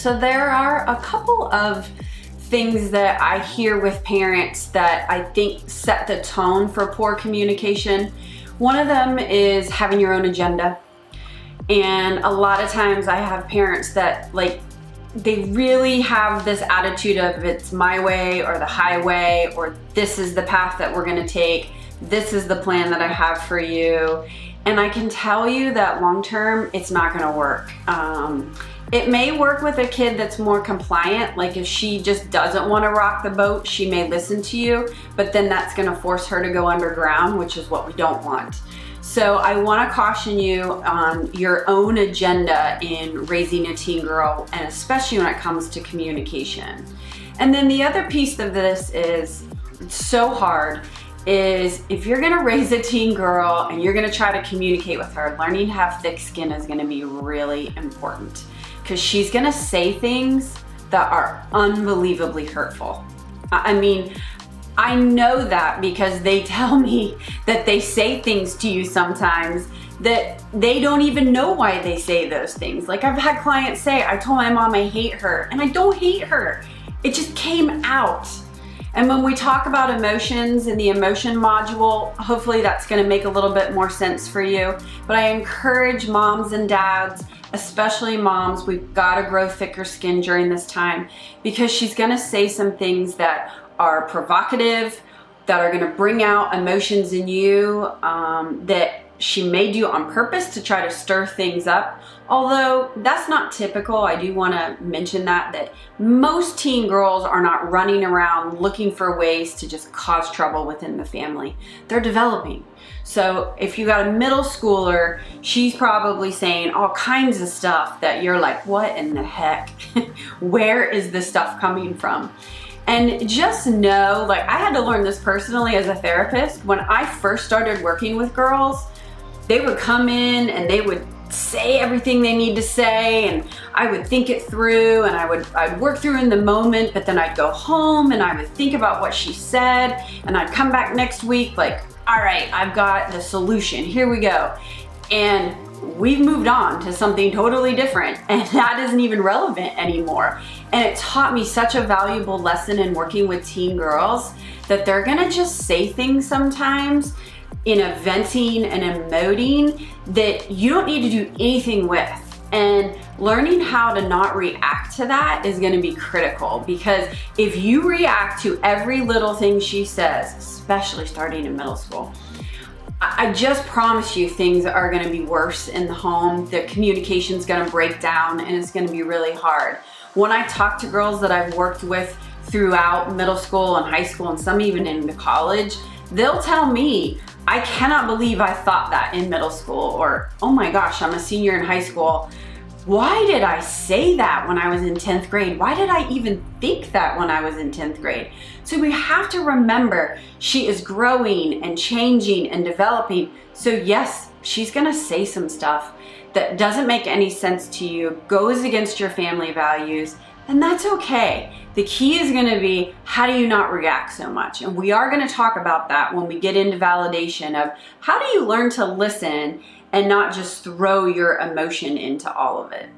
So there are a couple of things that I hear with parents that I think set the tone for poor communication. One of them is having your own agenda. And a lot of times I have parents that they really have this attitude of it's my way or the highway, or this is the path that we're gonna take. This is the plan that I have for you. And I can tell you that long-term, it's not gonna work. It may work with a kid that's more compliant, like if she just doesn't wanna rock the boat, she may listen to you, but then that's gonna force her to go underground, which is what we don't want. So I wanna caution you on your own agenda in raising a teen girl, and especially when it comes to communication. And then the other piece of this is, it's so hard, is if you're gonna raise a teen girl and you're gonna try to communicate with her, learning to have thick skin is gonna be really important, because she's gonna say things that are unbelievably hurtful. I mean, I know that because they tell me that they say things to you sometimes that they don't even know why they say those things. Like I've had clients say, I told my mom I hate her, and I don't hate her. It just came out. And when we talk about emotions in the emotion module, hopefully that's gonna make a little bit more sense for you. But I encourage moms and dads, especially moms, we've gotta grow thicker skin during this time, because she's gonna say some things that are provocative, that are gonna bring out emotions in you, that she may do on purpose to try to stir things up. Although that's not typical, I do wanna mention that most teen girls are not running around looking for ways to just cause trouble within the family. They're developing. So if you got a middle schooler, she's probably saying all kinds of stuff that you're like, what in the heck? Where is this stuff coming from? And just know, like I had to learn this personally as a therapist. When I first started working with girls, they would come in and they would say everything they need to say, and I would think it through, and I'd work through in the moment, but then I'd go home and I would think about what she said, and I'd come back next week like, all right, I've got the solution, here we go. And we've moved on to something totally different, and that isn't even relevant anymore. And it taught me such a valuable lesson in working with teen girls, that they're gonna just say things sometimes in a venting and emoting that you don't need to do anything with. And learning how to not react to that is gonna be critical, because if you react to every little thing she says, especially starting in middle school, I just promise you things are gonna be worse in the home. The communication's gonna break down, and it's gonna be really hard. When I talk to girls that I've worked with throughout middle school and high school, and some even into college, they'll tell me, I cannot believe I thought that in middle school, or oh my gosh, I'm a senior in high school. Why did I say that when I was in 10th grade? Why did I even think that when I was in 10th grade? So we have to remember she is growing and changing and developing. So yes, she's gonna say some stuff that doesn't make any sense to you, goes against your family values, and that's okay. The key is gonna be, how do you not react so much? And we are gonna talk about that when we get into validation of how do you learn to listen and not just throw your emotion into all of it.